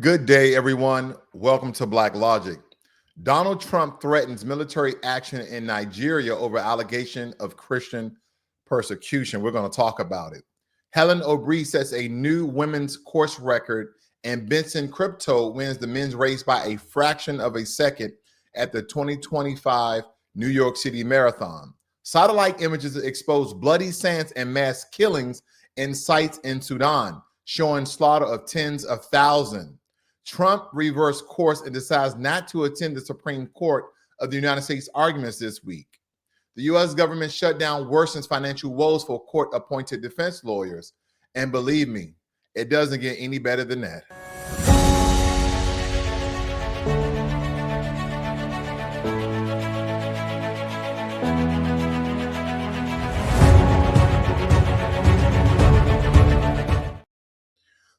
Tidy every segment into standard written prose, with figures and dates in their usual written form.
Good day, everyone. Welcome to Blacklogic. Donald Trump threatens military action in Nigeria over allegation of Christian persecution. We're going to talk about it. Hellen Obiri sets a new women's course record, and Benson Kipruto wins the men's race by a fraction of a second at the 2025 New York City Marathon. Satellite images expose bloody sands and mass killings in sites in Sudan, showing slaughter of tens of thousands. Trump reversed course and decides not to attend the Supreme Court of the United States arguments this week. The U.S. government shutdown worsens financial woes for court-appointed defense lawyers. And believe me, it doesn't get any better than that.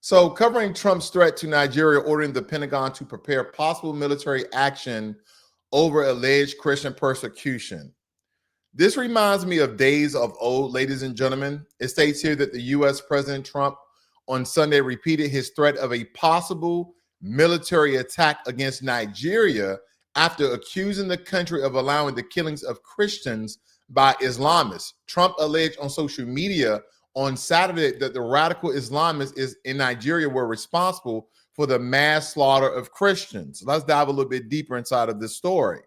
So, covering Trump's threat to Nigeria, ordering the Pentagon to prepare possible military action over alleged Christian persecution. This reminds me of days of old, ladies and gentlemen. It states here that the U.S. President Trump on Sunday repeated his threat of a possible military attack against Nigeria after accusing the country of allowing the killings of Christians by Islamists. Trump alleged on social media on Saturday that the radical Islamists in Nigeria were responsible for the mass slaughter of Christians. Let's dive a little bit deeper inside of this story.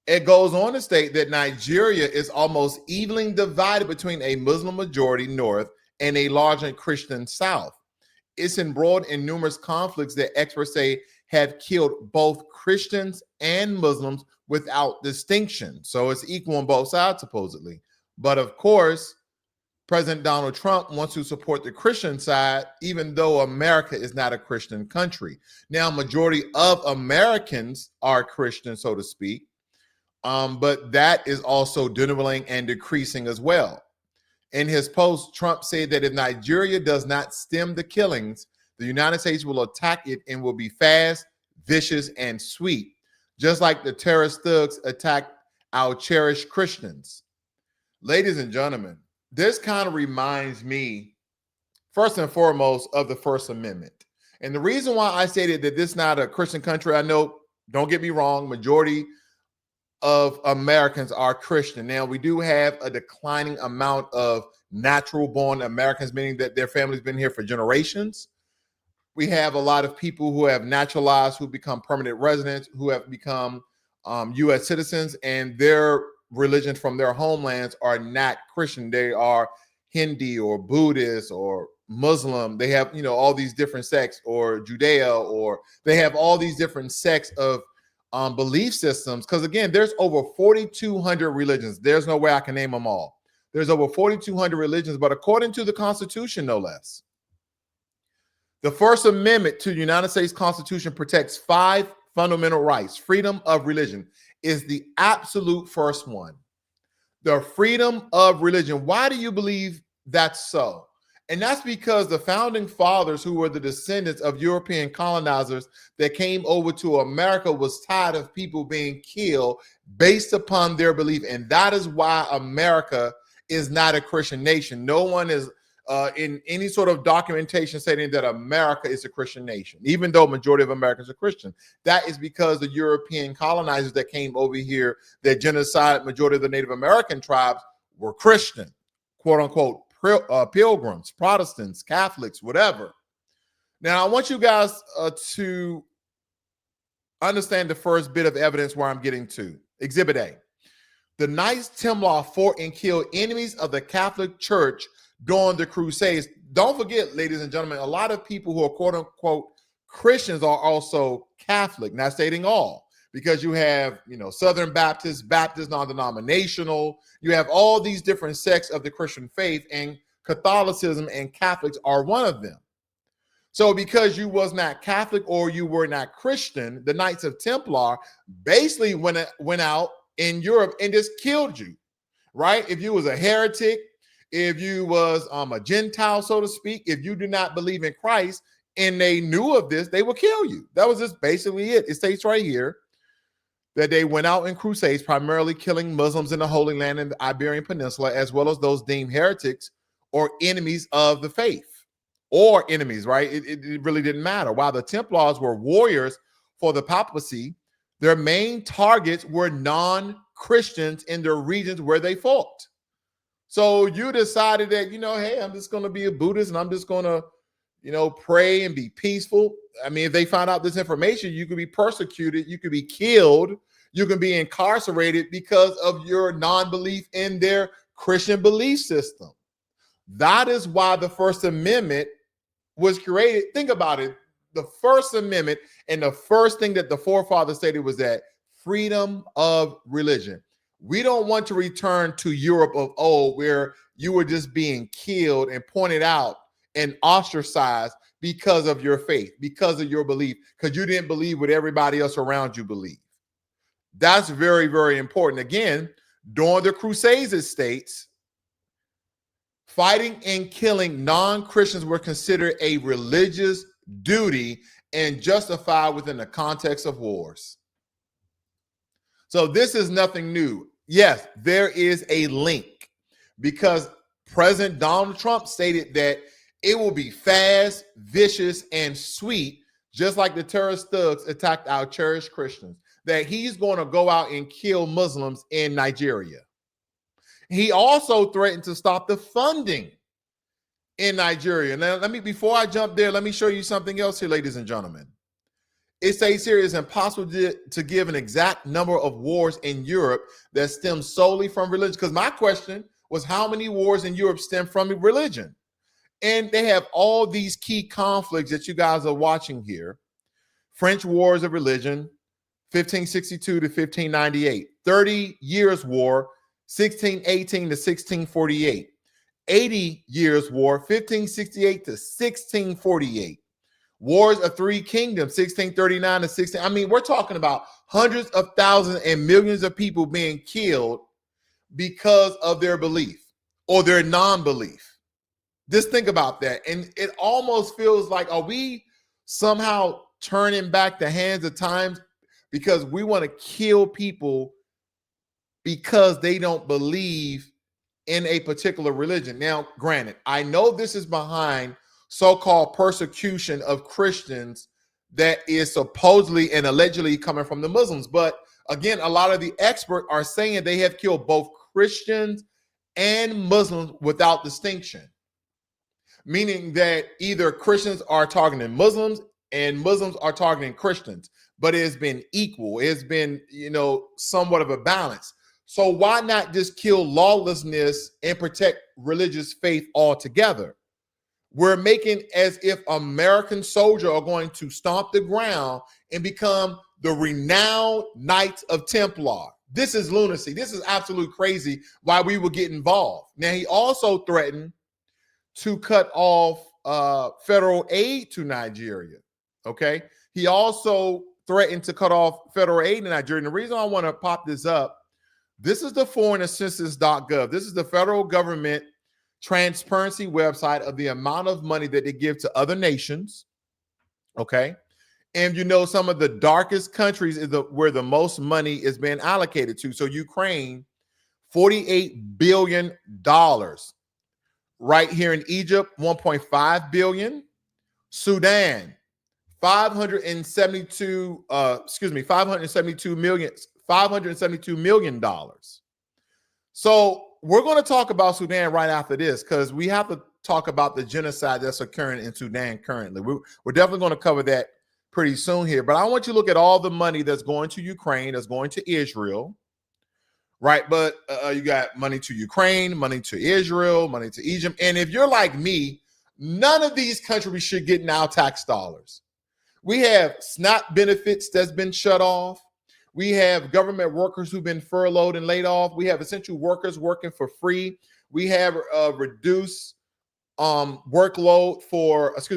It goes on to state that Nigeria is almost evenly divided between a Muslim majority north and a larger Christian south. It's embroiled in numerous conflicts that experts say have killed both Christians and Muslims without distinction. So it's equal on both sides, supposedly. But of course, President Donald Trump wants to support the Christian side, even though America is not a Christian country. Now, majority of Americans are Christian, so to speak, but that is also dwindling and decreasing as well. In his post, Trump said that if Nigeria does not stem the killings, the United States will attack it and will be fast, vicious, and sweet, just like the terrorist thugs attacked our cherished Christians. Ladies and gentlemen, this kind of reminds me, first and foremost, of the First Amendment. And the reason why I stated that this is not a Christian country, I know, don't get me wrong, majority of Americans are Christian. Now, we do have a declining amount of natural-born Americans, meaning that their family's been here for generations. We have a lot of people who have naturalized, who become permanent residents, who have become U.S. citizens, and their religion from their homelands are not Christian. They are Hindi or Buddhist or Muslim. They have, all these different sects, or Judea, or they have all these different sects of belief systems. Because again, there's over 4,200 religions. There's no way I can name them all. There's over 4,200 religions, but according to the Constitution, no less, the First Amendment to the United States Constitution protects 5 fundamental rights. Freedom of religion is the absolute first one. The freedom of religion. Why do you believe that's so? And that's because the founding fathers, who were the descendants of European colonizers that came over to America, was tired of people being killed based upon their belief. And that is why America is not a Christian nation. No one is in any sort of documentation stating that America is a Christian nation, even though majority of Americans are Christian. That is because the European colonizers that came over here, that genocide majority of the Native American tribes, were Christian, quote unquote, pilgrims, Protestants, Catholics, whatever. Now, I want you guys to understand the first bit of evidence where I'm getting to. Exhibit A. The Knights Templar fought and killed enemies of the Catholic Church during the Crusades. Don't forget, ladies and gentlemen, a lot of people who are quote unquote Christians are also Catholic, not stating all, because you have, Southern Baptists, Baptist non-denominational, you have all these different sects of the Christian faith, and Catholicism and Catholics are one of them. So because you was not Catholic or you were not Christian, the Knights of Templar basically went out in Europe and just killed you, right? If you was a heretic, if you was a Gentile, so to speak, if you do not believe in Christ and they knew of this, they would kill you. That was just basically it. It states right here that they went out in crusades, primarily killing Muslims in the Holy Land and the Iberian Peninsula, as well as those deemed heretics or enemies of the faith. or enemies, right? It really didn't matter. While the Templars were warriors for the papacy, their main targets were non-Christians in the regions where they fought. So you decided that, hey, I'm just going to be a Buddhist and I'm just going to, pray and be peaceful. I mean, if they found out this information, you could be persecuted, you could be killed, you can be incarcerated because of your non-belief in their Christian belief system. That is why the First Amendment was created. Think about it. The First Amendment, and the first thing that the forefathers stated was that freedom of religion. We don't want to return to Europe of old, where you were just being killed and pointed out and ostracized because of your faith, because of your belief, because you didn't believe what everybody else around you believed. That's very, very important. Again, during the Crusades, it states, fighting and killing non-Christians were considered a religious duty and justified within the context of wars. So this is nothing new. Yes, there is a link, because President Donald Trump stated that it will be fast, vicious, and sweet, just like the terrorist thugs attacked our cherished Christians, that he's going to go out and kill Muslims in Nigeria. He also threatened to stop the funding in Nigeria. Now, before I jump there, let me show you something else here, ladies and gentlemen. It says here it's impossible to give an exact number of wars in Europe that stem solely from religion. Because my question was, how many wars in Europe stem from religion? And they have all these key conflicts that you guys are watching here. French Wars of Religion, 1562 to 1598. 30 Years' War, 1618 to 1648. 80 Years' War, 1568 to 1648. Wars of Three Kingdoms, 1639 to 16. I mean, we're talking about hundreds of thousands and millions of people being killed because of their belief or their non-belief. Just think about that. And it almost feels like, are we somehow turning back the hands of times because we want to kill people because they don't believe in a particular religion? Now, granted, I know this is behind so-called persecution of Christians that is supposedly and allegedly coming from the Muslims. But again, a lot of the experts are saying they have killed both Christians and Muslims without distinction, meaning that either Christians are targeting Muslims and Muslims are targeting Christians, but it's been equal. It's been, somewhat of a balance. So why not just kill lawlessness and protect religious faith altogether? We're making as if American soldiers are going to stomp the ground and become the renowned Knights of Templar. This is lunacy. This is absolute crazy why we would get involved. Now, he also threatened to cut off federal aid to Nigeria. Okay. He also threatened to cut off federal aid to Nigeria. And the reason I want to pop this up, this is the foreignassistance.gov. This is the federal government transparency website of the amount of money that they give to other nations. Okay. And some of the darkest countries is where the most money is being allocated to. So Ukraine, $48 billion. Right here in Egypt, 1.5 billion. Sudan, 572 million dollars. So we're going to talk about Sudan right after this, because we have to talk about the genocide that's occurring in Sudan currently. We're definitely going to cover that pretty soon here. But I want you to look at all the money that's going to Ukraine, that's going to Israel, right? But you got money to Ukraine, money to Israel, money to Egypt. And if you're like me, none of these countries should get now tax dollars. We have SNAP benefits that's been shut off. We have government workers who've been furloughed and laid off. We have essential workers working for free. We have reduced workload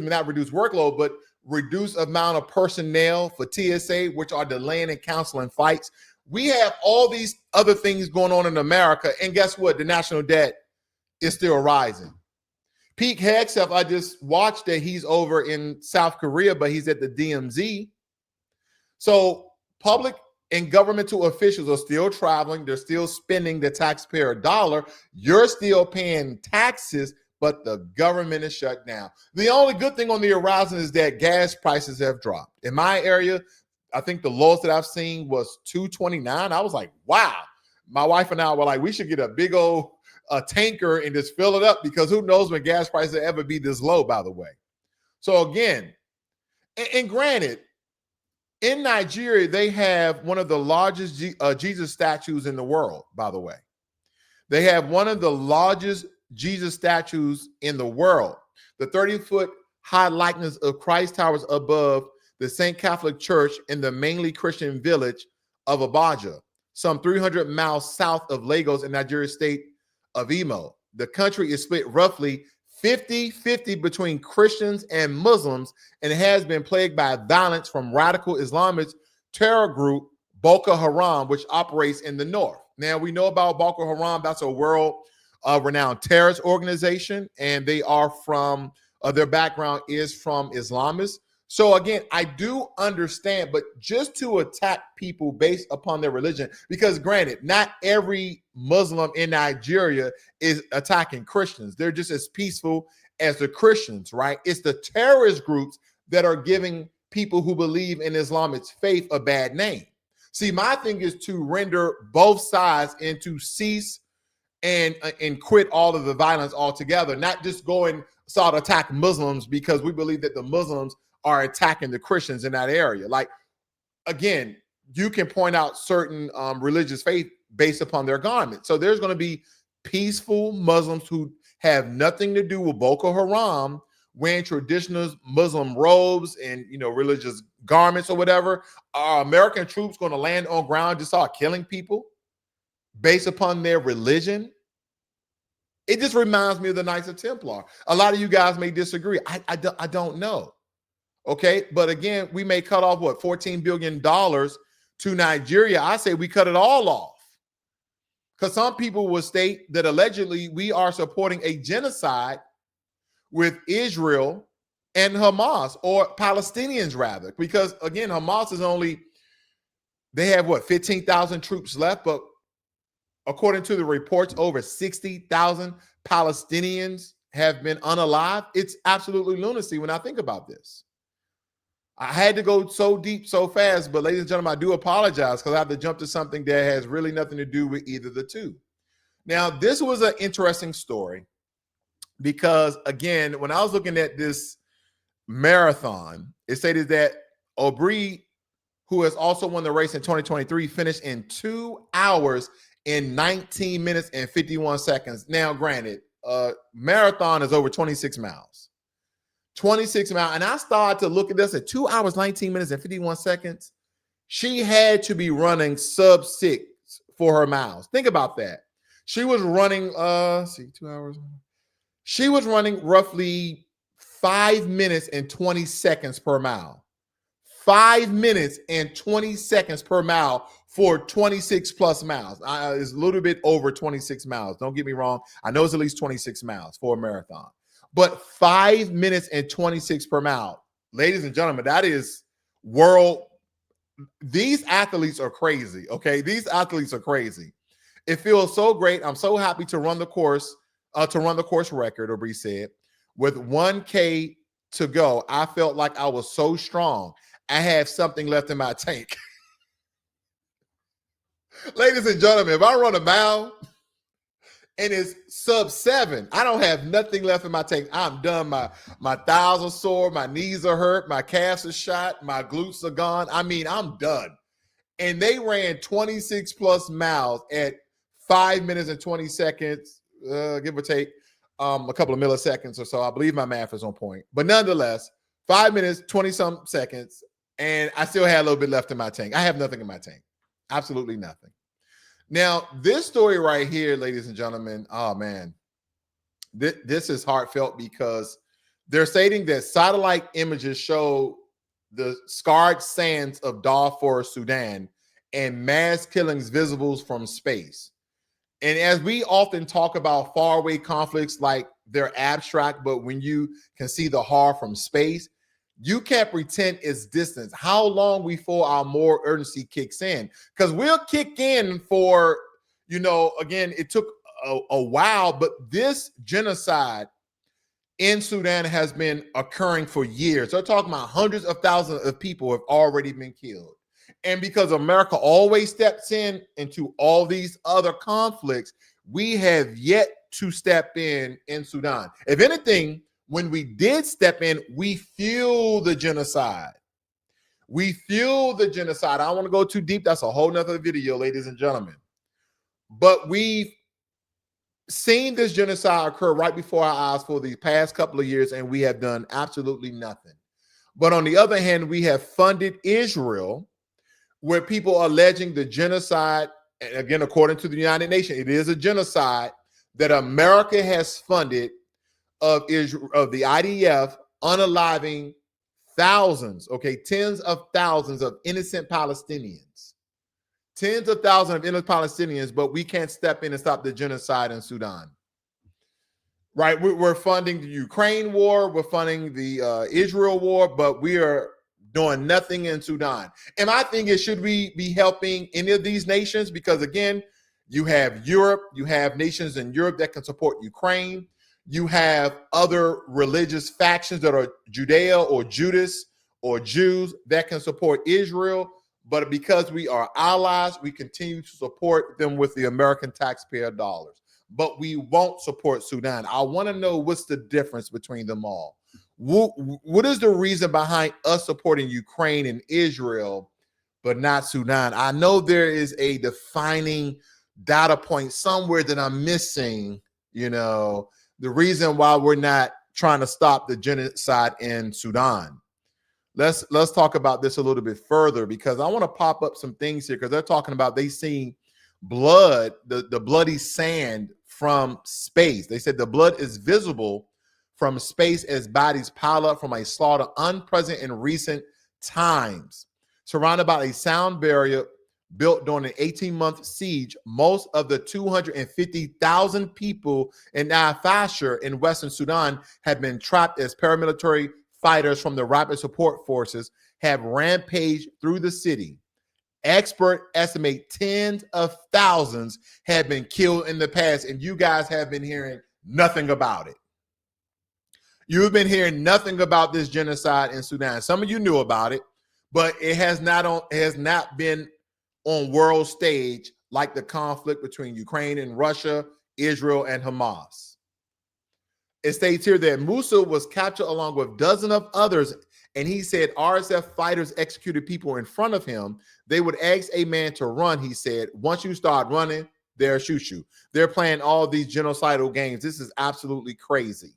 not reduced workload, but reduced amount of personnel for TSA, which are delaying and counseling fights. We have all these other things going on in America. And guess what? The national debt is still rising. Pete Hegseth, I just watched that he's over in South Korea, but he's at the DMZ. So public and governmental officials are still traveling. They're still spending the taxpayer dollar. You're still paying taxes, but the government is shut down. The only good thing on the horizon is that gas prices have dropped. In my area, I think the lowest that I've seen was $2.29. I was like, wow. My wife and I were like, we should get a big old tanker and just fill it up, because who knows when gas prices will ever be this low, by the way. So again, and granted, in Nigeria, they have one of the largest Jesus statues in the world, by the way. They have one of the largest Jesus statues in the world. The 30-foot high likeness of Christ towers above the St. Catholic Church in the mainly Christian village of Abaja, some 300 miles south of Lagos in Nigeria state of Imo. The country is split roughly 50-50 between Christians and Muslims, and has been plagued by violence from radical Islamist terror group Boko Haram, which operates in the north. Now, we know about Boko Haram. That's a world-renowned terrorist organization, and they are from, their background is from Islamists. So again, I do understand, but just to attack people based upon their religion, because granted, not every Muslim in Nigeria is attacking Christians. They're just as peaceful as the Christians, right? It's the terrorist groups that are giving people who believe in Islamic faith a bad name. See, my thing is to render both sides and to cease and quit all of the violence altogether, not just go and start attack Muslims because we believe that the Muslims are attacking the Christians in that area. Like, again, you can point out certain religious faith based upon their garment. So there's going to be peaceful Muslims who have nothing to do with Boko Haram wearing traditional Muslim robes and, you know, religious garments or whatever. Are American troops going to land on ground and start killing people based upon their religion? It just reminds me of the Knights of Templar. A lot of you guys may disagree. I don't know. Okay, but again, we may cut off what, $14 billion to Nigeria. I say we cut it all off, because some people will state that allegedly we are supporting a genocide with Israel and Hamas, or Palestinians rather, because again, Hamas is only, they have what, 15,000 troops left, but according to the reports, over 60,000 Palestinians have been unalived. It's absolutely lunacy when I think about this. I had to go so deep so fast, but ladies and gentlemen, I do apologize because I have to jump to something that has really nothing to do with either the two. Now, this was an interesting story because, again, when I was looking at this marathon, it stated that Obiri, who has also won the race in 2023, finished in 2 hours in 19 minutes and 51 seconds. Now, granted, marathon is over 26 miles. 26 miles. And I started to look at this at 2 hours, 19 minutes and 51 seconds. She had to be running sub 6 for her miles. Think about that. She was running, 2 hours. She was running roughly 5 minutes and 20 seconds per mile. 5 minutes and 20 seconds per mile for 26 plus miles. It's a little bit over 26 miles. Don't get me wrong. I know it's at least 26 miles for a marathon. But 5 minutes and 26 per mile. Ladies and gentlemen, that is world. These athletes are crazy, okay? These athletes are crazy. It feels so great. I'm so happy to run the course, record, Obiri said. With 1K to go, I felt like I was so strong. I have something left in my tank. Ladies and gentlemen, if I run a mile and it's sub 7, I don't have nothing left in my tank. I'm done. My thighs are sore. My knees are hurt. My calves are shot. My glutes are gone. I mean, I'm done. And they ran 26 plus miles at 5 minutes and 20 seconds, give or take a couple of milliseconds or so. I believe my math is on point. But nonetheless, 5 minutes, 20-some seconds, and I still had a little bit left in my tank. I have nothing in my tank. Absolutely nothing. Now, this story right here, ladies and gentlemen, oh, man, this is heartfelt because they're stating that satellite images show the scarred sands of Darfur, Sudan, and mass killings visible from space. And as we often talk about faraway conflicts like they're abstract, but when you can see the horror from space, you can't pretend it's distance. How long before our more urgency kicks in? Because we'll kick in for, again, it took a while, but this genocide in Sudan has been occurring for years. They're talking about hundreds of thousands of people have already been killed. And because America always steps into all these other conflicts, we have yet to step in Sudan. If anything, when we did step in, we fueled the genocide. We fueled the genocide. I don't want to go too deep. That's a whole nother video, ladies and gentlemen. But we've seen this genocide occur right before our eyes for the past couple of years, and we have done absolutely nothing. But on the other hand, we have funded Israel, where people are alleging the genocide, and again, according to the United Nations, it is a genocide that America has funded of Israel, of the IDF, unaliving thousands, tens of thousands of innocent Palestinians. Tens of thousands of innocent Palestinians, but we can't step in and stop the genocide in Sudan. Right? We're funding the Ukraine war, we're funding the Israel war, but we are doing nothing in Sudan. And my thing is, should we be helping any of these nations? Because again, you have Europe, you have nations in Europe that can support Ukraine. You have other religious factions that are Judea or Judas or Jews that can support Israel. But because we are allies, we continue to support them with the American taxpayer dollars. But we won't support Sudan. I want to know what's the difference between them all. What is the reason behind us supporting Ukraine and Israel, but not Sudan? I know there is a defining data point somewhere that I'm missing, the reason why we're not trying to stop the genocide in Sudan. Let's talk about this a little bit further, because I want to pop up some things here, because they're talking about they seen blood, the bloody sand from space. They said the blood is visible from space as bodies pile up from a slaughter unprecedented in recent times. Surrounded by a sound barrier built during an 18-month siege, most of the 250,000 people in Al Fasher in Western Sudan have been trapped as paramilitary fighters from the Rapid Support Forces have rampaged through the city. Experts estimate tens of thousands have been killed in the past, and you guys have been hearing nothing about it. You've been hearing nothing about this genocide in Sudan. Some of you knew about it, but it has not been on world stage like the conflict between Ukraine and Russia, Israel, and Hamas. It states here that Musa was captured along with dozens of others, and he said RSF fighters executed people in front of him. They would ask a man to run, he said. Once you start running, they'll shoot you. They're playing all these genocidal games. This is absolutely crazy.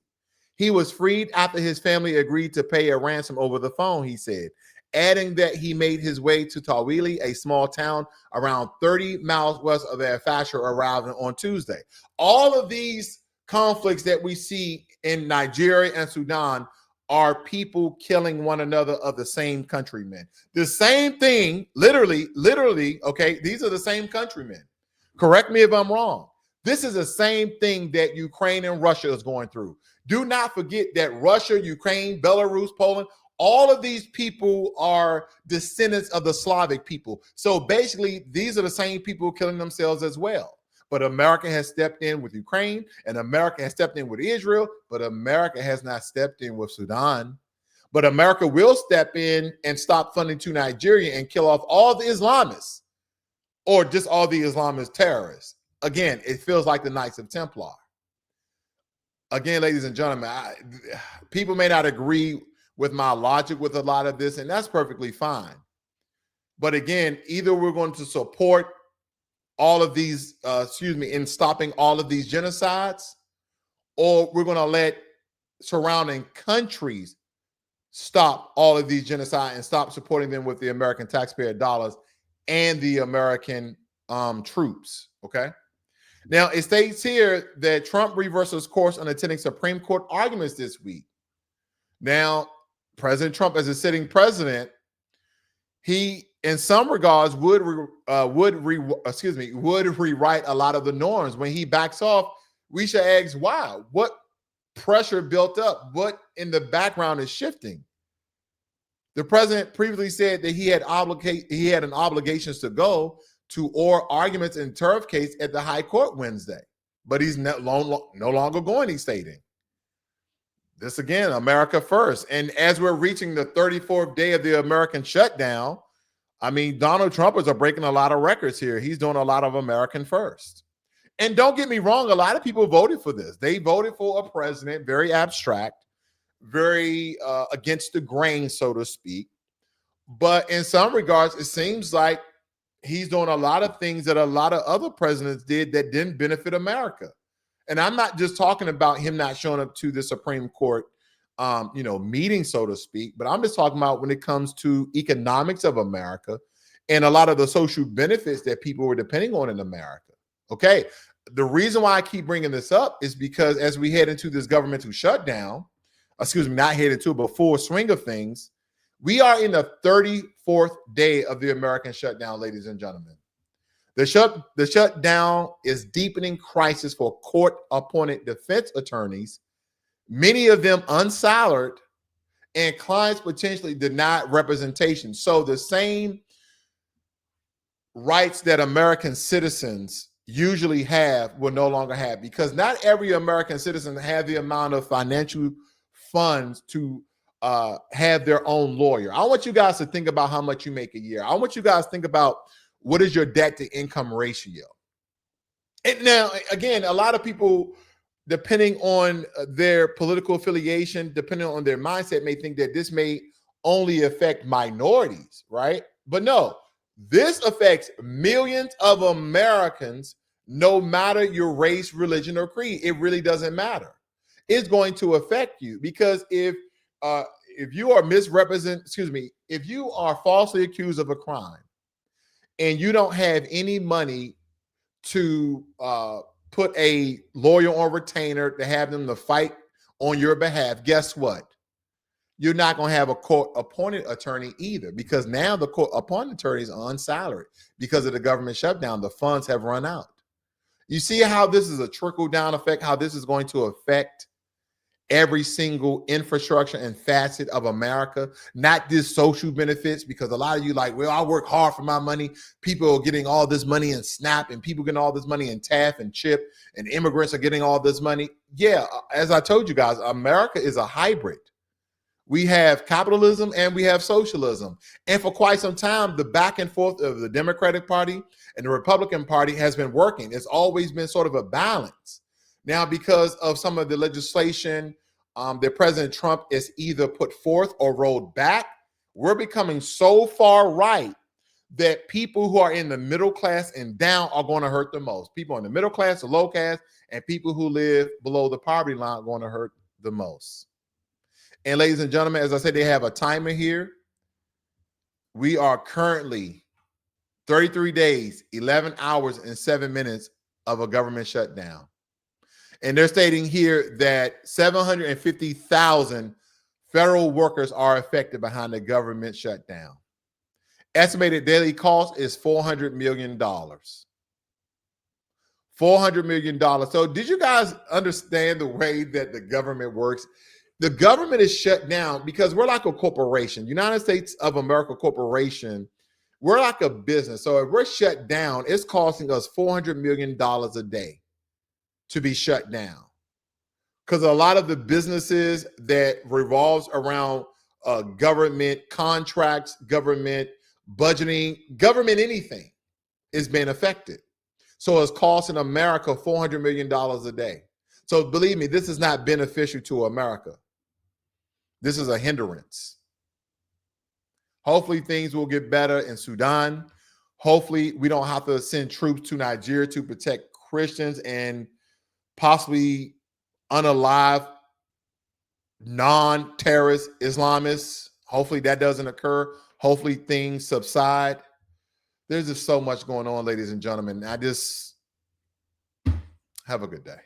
He was freed after his family agreed to pay a ransom over the phone, he said, adding that he made his way to Tawili, a small town around 30 miles west of Al Fasher, arriving on Tuesday. All of these conflicts that we see in Nigeria and Sudan are people killing one another of the same countrymen. The same thing, literally, these are the same countrymen. Correct me if I'm wrong. This is the same thing that Ukraine and Russia is going through. Do not forget that Russia, Ukraine, Belarus, Poland, all of these people are descendants of the Slavic people. So basically, these are the same people killing themselves as well. But America has stepped in with Ukraine, and America has stepped in with Israel, but America has not stepped in with Sudan. But America will step in and stop funding to Nigeria and kill off all the Islamists, or just all the Islamist terrorists. Again, it feels like the Knights of Templar. Again, ladies and gentlemen, people may not agree with my logic with a lot of this, and that's perfectly fine. But again, either we're going to support all of these, in stopping all of these genocides, or we're going to let surrounding countries stop all of these genocides and stop supporting them with the American taxpayer dollars and the American troops, okay? Now, it states here that Trump reverses course on attending Supreme Court arguments this week. Now, President Trump, as a sitting president, he, in some regards, would rewrite a lot of the norms. When he backs off, we should ask why. What pressure built up? What in the background is shifting? The president previously said that he had an obligation to go to oral arguments in turf case at the High Court Wednesday, but he's no longer going, he's stating. This again, America first. And as we're reaching the 34th day of the American shutdown, I mean, Donald Trumpers are breaking a lot of records here. He's doing a lot of American first. And don't get me wrong, a lot of people voted for this. They voted for a president, very abstract, very against the grain, so to speak. But in some regards, it seems like he's doing a lot of things that a lot of other presidents did that didn't benefit America. And I'm not just talking about him not showing up to the Supreme Court, meeting, so to speak, but I'm just talking about when it comes to economics of America and a lot of the social benefits that people were depending on in America. Okay. The reason why I keep bringing this up is because as we head into this governmental shutdown, not head into, but full swing of things, we are in the 34th day of the American shutdown, ladies and gentlemen. The shutdown is deepening crisis for court-appointed defense attorneys, many of them unsalaried, and clients potentially denied representation. So the same rights that American citizens usually have will no longer have, because not every American citizen have the amount of financial funds to have their own lawyer. I want you guys to think about how much you make a year. I want you guys to think about what is your debt to income ratio. And now, again, a lot of people, depending on their political affiliation, depending on their mindset, may think that this may only affect minorities, right? But no, this affects millions of Americans, no matter your race, religion, or creed. It really doesn't matter. It's going to affect you, because if you are if you are falsely accused of a crime and you don't have any money to put a lawyer on retainer to have them to fight on your behalf, guess what? You're not going to have a court-appointed attorney either, because now the court-appointed attorneys are unsalaried because of the government shutdown. The funds have run out. You see how this is a trickle-down effect, how this is going to affect every single infrastructure and facet of America, not just social benefits, because a lot of you like, well, I work hard for my money. People are getting all this money in SNAP, and people getting all this money in TAF and CHIP, and immigrants are getting all this money. Yeah, as I told you guys, America is a hybrid. We have capitalism and we have socialism. And for quite some time, the back and forth of the Democratic Party and the Republican Party has been working. It's always been sort of a balance. Now, because of some of the legislation that President Trump is either put forth or rolled back, we're becoming so far right that people who are in the middle class and down are going to hurt the most. People in the middle class, the low class, and people who live below the poverty line are going to hurt the most. And ladies and gentlemen, as I said, they have a timer here. We are currently 33 days, 11 hours, and 7 minutes of a government shutdown. And they're stating here that 750,000 federal workers are affected behind the government shutdown. Estimated daily cost is $400 million. $400 million. So did you guys understand the way that the government works? The government is shut down because we're like a corporation. United States of America Corporation, we're like a business. So if we're shut down, it's costing us $400 million a day to be shut down, because a lot of the businesses that revolves around government contracts, government budgeting, government anything is being affected. So it's costing America $400 million a day. So believe me, this is not beneficial to America. This is a hindrance. Hopefully things will get better in Sudan. Hopefully we don't have to send troops to Nigeria to protect Christians and possibly unalive non-terrorist Islamists. Hopefully that doesn't occur. Hopefully things subside. There's just so much going on, ladies and gentlemen. I just have a good day.